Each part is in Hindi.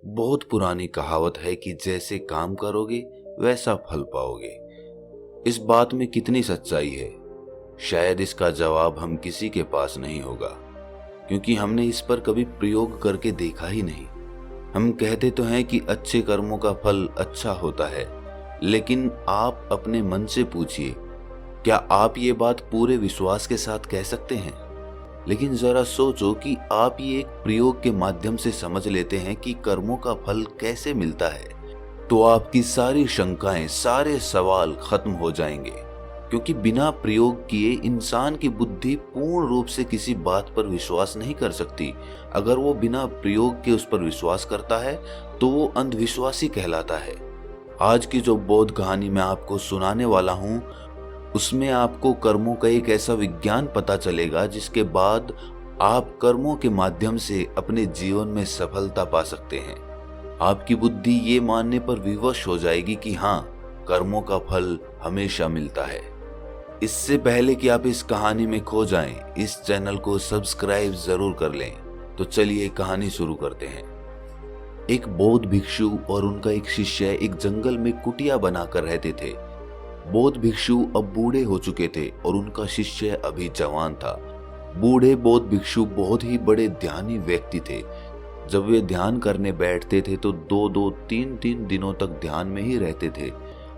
बहुत पुरानी कहावत है कि जैसे काम करोगे वैसा फल पाओगे। इस बात में कितनी सच्चाई है, शायद इसका जवाब हम किसी के पास नहीं होगा, क्योंकि हमने इस पर कभी प्रयोग करके देखा ही नहीं। हम कहते तो हैं कि अच्छे कर्मों का फल अच्छा होता है, लेकिन आप अपने मन से पूछिए, क्या आप ये बात पूरे विश्वास के साथ कह सकते हैं? लेकिन जरा सोचो कि आप ये एक प्रयोग के माध्यम से समझ लेते हैं कि कर्मों का फल कैसे मिलता है, तो आपकी सारी शंकाएं, सारे सवाल खत्म हो जाएंगे। क्योंकि बिना प्रयोग किए इंसान की बुद्धि पूर्ण रूप से किसी बात पर विश्वास नहीं कर सकती। अगर वो बिना प्रयोग के उस पर विश्वास करता है तो वो अंधविश्वासी कहलाता है। आज की जो बोध कहानी मैं आपको सुनाने वाला हूँ, उसमें आपको कर्मों का एक ऐसा विज्ञान पता चलेगा जिसके बाद आप कर्मों के माध्यम से अपने जीवन में सफलता पा सकते हैं। आपकी बुद्धि ये मानने पर विवश हो जाएगी कि हाँ, कर्मों का फल हमेशा मिलता है। इससे पहले कि आप इस कहानी में खो जाएं, इस चैनल को सब्सक्राइब जरूर कर लें। तो चलिए कहानी शुरू करते हैं। एक बौद्ध भिक्षु और उनका एक शिष्य एक जंगल में कुटिया बनाकर रहते थे। बौद्ध भिक्षु अब बूढ़े हो चुके थे और उनका शिष्य अभी जवान था। बूढ़े बौद्ध भिक्षु बहुत ही बड़े ध्यानी व्यक्ति थे। जब वे ध्यान करने बैठते थे तो 2-2, 3-3 दिनों तक ध्यान में ही रहते थे।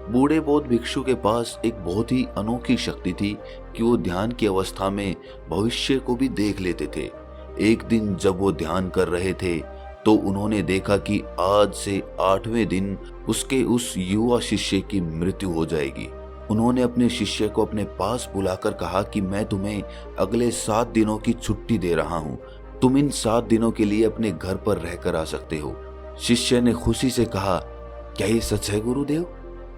बूढ़े बौद्ध भिक्षु के पास एक बहुत ही अनोखी शक्ति थी कि वो ध्यान की अवस्था में भविष्य को भी देख लेते थे। एक दिन जब वो ध्यान कर रहे थे तो उन्होंने देखा कि आज से 8वें दिन उसके उस युवा शिष्य की मृत्यु हो जाएगी। उन्होंने अपने शिष्य को अपने पास बुलाकर कहा कि मैं तुम्हें अगले 7 दिनों की छुट्टी दे रहा हूँ। तुम इन 7 दिनों के लिए अपने घर पर रहकर आ सकते हो। शिष्य ने खुशी से कहा, क्या ये सच है गुरुदेव?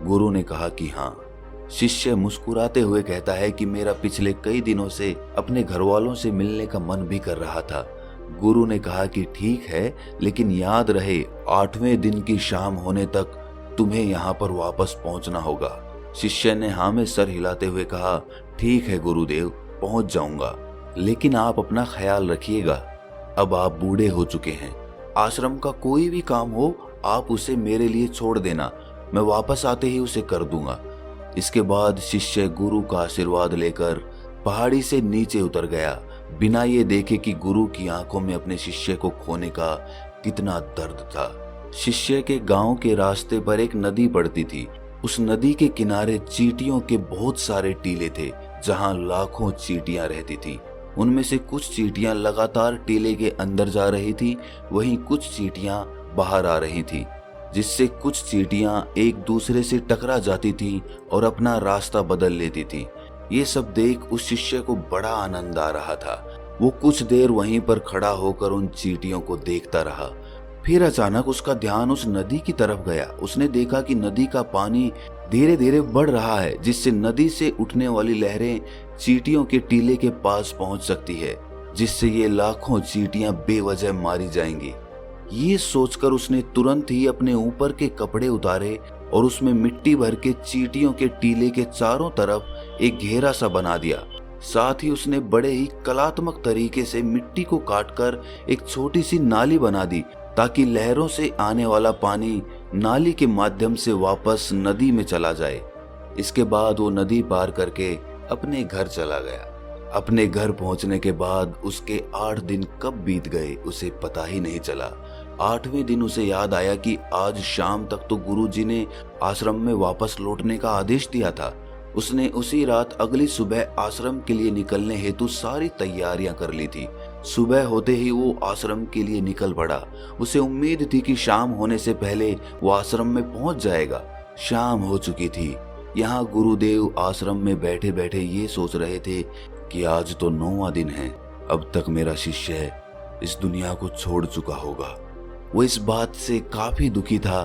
गुरु ने कहा कि हाँ। शिष्य मुस्कुराते हुए कहता है कि मेरा पिछले कई दिनों से अपने घर वालों से मिलने का मन भी कर रहा था। गुरु ने कहा कि ठीक है, लेकिन याद रहे 8वें दिन की शाम होने तक तुम्हें यहाँ पर वापस पहुंचना होगा। शिष्य ने हाँ में सर हिलाते हुए कहा, ठीक है गुरुदेव, पहुंच जाऊंगा, लेकिन आप अपना ख्याल रखिएगा। अब आप बूढ़े हो चुके हैं। आश्रम का कोई भी काम हो आप उसे मेरे लिए छोड़ देना, मैं वापस आते ही उसे कर दूंगा। इसके बाद शिष्य गुरु का आशीर्वाद लेकर पहाड़ी से नीचे उतर गया, बिना ये देखे कि गुरु की आंखों में अपने शिष्य को खोने का कितना दर्द था। शिष्य के गांव के रास्ते पर एक नदी पड़ती थी। उस नदी के किनारे चींटियों के बहुत सारे टीले थे, जहां लाखों चींटियां रहती थी। उनमें से कुछ चींटियां लगातार टीले के अंदर जा रही थी, वहीं कुछ चींटियां बाहर आ रही थी, जिससे कुछ चींटियां एक दूसरे से टकरा जाती थी और अपना रास्ता बदल लेती थी। ये सब देख उस शिष्य को बड़ा आनंद आ रहा था। वो कुछ देर वहीं पर खड़ा होकर उन चींटियों को देखता रहा। फिर अचानक उसका ध्यान उस नदी की तरफ गया। उसने देखा कि नदी का पानी धीरे धीरे बढ़ रहा है, जिससे नदी से उठने वाली लहरें चींटियों के टीले के पास पहुंच सकती है, जिससे ये लाखों चींटियां बेवजह मारी जाएंगी। ये सोचकर उसने तुरंत ही अपने ऊपर के कपड़े उतारे और उसमें मिट्टी भर के चींटियों के टीले के चारों तरफ एक घेरा सा बना दिया। साथ ही उसने बड़े ही कलात्मक तरीके से मिट्टी को काटकर एक छोटी सी नाली बना दी, ताकि लहरों से आने वाला पानी नाली के माध्यम से वापस नदी में चला जाए। इसके बाद वो नदी पार करके अपने घर चला गया। अपने घर पहुंचने के बाद उसके 8 दिन कब बीत गए उसे पता ही नहीं चला। 8वें दिन उसे याद आया कि आज शाम तक तो गुरुजी ने आश्रम में वापस लौटने का आदेश दिया था। उसने उसी रात अगली सुबह आश्रम के लिए निकलने हेतु सारी तैयारियां कर ली थी। सुबह होते ही वो आश्रम के लिए निकल पड़ा। उसे उम्मीद थी कि शाम होने से पहले वो आश्रम में पहुंच जाएगा। शाम हो चुकी थी। यहाँ गुरुदेव आश्रम में बैठे बैठे ये सोच रहे थे कि आज तो 9वां दिन है, अब तक मेरा शिष्य इस दुनिया को छोड़ चुका होगा। वो इस बात से काफी दुखी था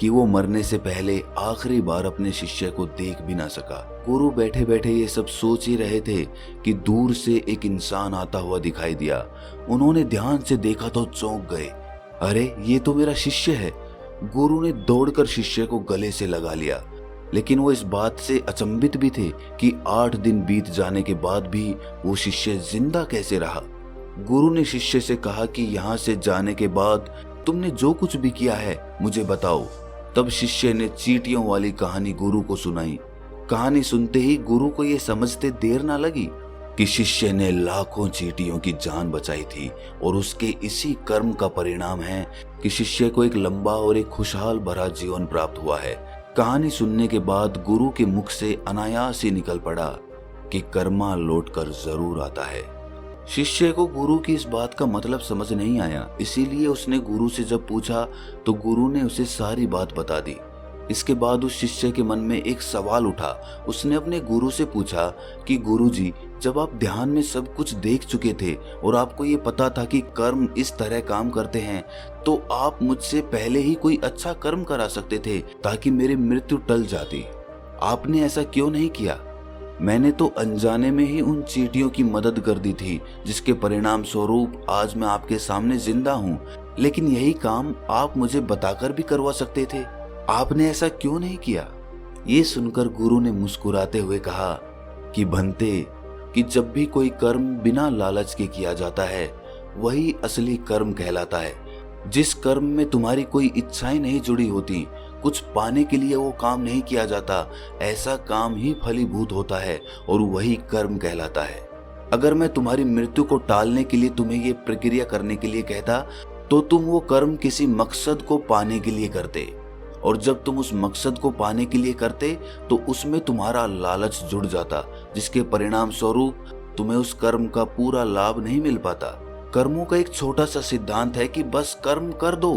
कि वो मरने से पहले आखिरी बार अपने शिष्य को देख भी ना सका। गुरु बैठे बैठे ये सब सोच ही रहे थे कि दूर से एक इंसान आता हुआ दिखाई दिया। उन्होंने ध्यान से देखा तो चौंक गए, अरे ये तो मेरा शिष्य है। गुरु ने दौड़कर शिष्य को गले से लगा लिया, लेकिन वो इस बात से अचंभित भी थे कि 8 दिन बीत जाने के बाद भी वो शिष्य जिंदा कैसे रहा। गुरु ने शिष्य से कहा कि यहाँ से जाने के बाद तुमने जो कुछ भी किया है मुझे बताओ। तब शिष्य ने चींटियों वाली कहानी गुरु को सुनाई। कहानी सुनते ही गुरु को ये समझते देर ना लगी कि शिष्य ने लाखों चींटियों की जान बचाई थी और उसके इसी कर्म का परिणाम है कि शिष्य को एक लंबा और एक खुशहाल भरा जीवन प्राप्त हुआ है। कहानी सुनने के बाद गुरु के मुख से अनायास ही निकल पड़ा कि कर्मा लौटकर जरूर आता है। शिष्य को गुरु की इस बात का मतलब समझ नहीं आया, इसीलिए उसने गुरु से जब पूछा तो गुरु ने उसे सारी बात बता दी। इसके बाद उस शिष्य के मन में एक सवाल उठा। उसने अपने गुरु से पूछा कि गुरुजी, जब आप ध्यान में सब कुछ देख चुके थे और आपको ये पता था कि कर्म इस तरह काम करते हैं, तो आप मुझसे पहले ही कोई अच्छा कर्म करा सकते थे ताकि मेरी मृत्यु टल जाती। आपने ऐसा क्यों नहीं किया? मैंने तो अनजाने में ही उन चींटियों की मदद कर दी थी, जिसके परिणाम स्वरूप आज मैं आपके सामने जिंदा हूँ। लेकिन यही काम आप मुझे बताकर भी करवा सकते थे, आपने ऐसा क्यों नहीं किया? ये सुनकर गुरु ने मुस्कुराते हुए कहा कि भंते, कि जब भी कोई कर्म बिना लालच के किया जाता है वही असली कर्म कहलाता है। जिस कर्म में तुम्हारी कोई इच्छाएं नहीं जुड़ी होती, कुछ पाने के लिए वो काम नहीं किया जाता, ऐसा काम ही फलीभूत होता है और वही कर्म कहलाता है। अगर मैं तुम्हारी मृत्यु को टालने के लिए तुम्हें ये प्रक्रिया करने के लिए कहता तो तुम वो कर्म किसी मकसद को पाने के लिए करते, और जब तुम उस मकसद को पाने के लिए करते तो उसमें तुम्हारा लालच जुड़ जाता, जिसके परिणाम स्वरूप तुम्हें उस कर्म का पूरा लाभ नहीं मिल पाता। कर्मों का एक छोटा सा सिद्धांत है कि बस कर्म कर दो,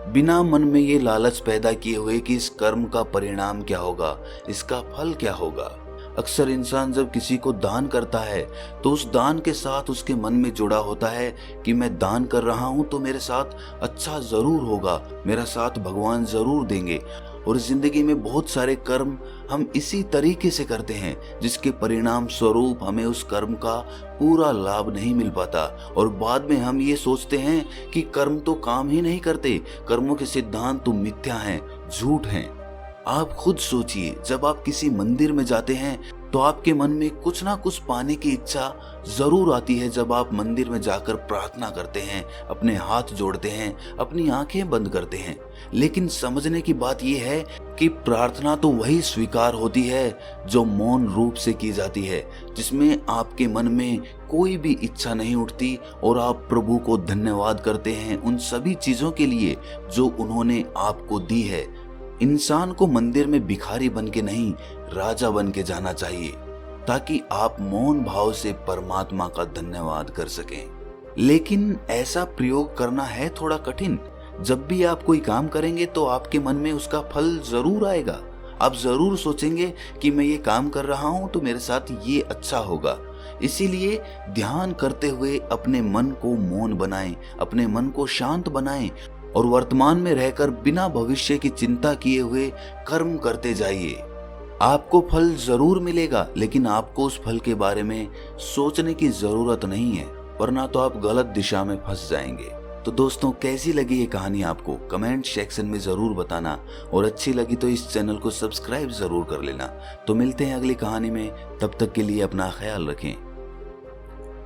बिना मन में ये लालच पैदा किए हुए कि इस कर्म का परिणाम क्या होगा, इसका फल क्या होगा। अक्सर इंसान जब किसी को दान करता है तो उस दान के साथ उसके मन में जुड़ा होता है कि मैं दान कर रहा हूं तो मेरे साथ अच्छा जरूर होगा, मेरा साथ भगवान जरूर देंगे। और जिंदगी में बहुत सारे कर्म हम इसी तरीके से करते हैं, जिसके परिणाम स्वरूप हमें उस कर्म का पूरा लाभ नहीं मिल पाता, और बाद में हम ये सोचते हैं कि कर्म तो काम ही नहीं करते, कर्मों के सिद्धांत तो मिथ्या हैं, झूठ हैं। आप खुद सोचिए, जब आप किसी मंदिर में जाते हैं तो आपके मन में कुछ ना कुछ पाने की इच्छा जरूर आती है। जब आप मंदिर में जाकर प्रार्थना करते हैं, अपने हाथ जोड़ते हैं, अपनी आंखें बंद करते हैं, लेकिन समझने की बात यह है कि प्रार्थना तो वही स्वीकार होती है जो मौन रूप से की जाती है, जिसमें आपके मन में कोई भी इच्छा नहीं उठती और आप प्रभु को धन्यवाद करते हैं उन सभी चीजों के लिए जो उन्होंने आपको दी है। इंसान को मंदिर में भिखारी बन के नहीं, राजा बन के जाना चाहिए, ताकि आप मौन भाव से परमात्मा का धन्यवाद कर सकें। लेकिन ऐसा प्रयोग करना है थोड़ा कठिन। जब भी आप कोई काम करेंगे तो आपके मन में उसका फल जरूर आएगा। आप जरूर सोचेंगे कि मैं ये काम कर रहा हूं तो मेरे साथ ये अच्छा होगा। इसीलिए ध्यान करते हुए अपने मन को मौन बनाएं, अपने मन को शांत बनाएं और वर्तमान में रहकर बिना भविष्य की चिंता किए हुए कर्म करते जाइए। आपको फल जरूर मिलेगा, लेकिन आपको उस फल के बारे में सोचने की जरूरत नहीं है, वरना तो आप गलत दिशा में फंस जाएंगे। तो दोस्तों, कैसी लगी ये कहानी आपको? कमेंट सेक्शन में जरूर बताना, और अच्छी लगी तो इस चैनल को सब्सक्राइब जरूर कर लेना। तो मिलते हैं अगली कहानी में, तब तक के लिए अपना ख्याल रखें।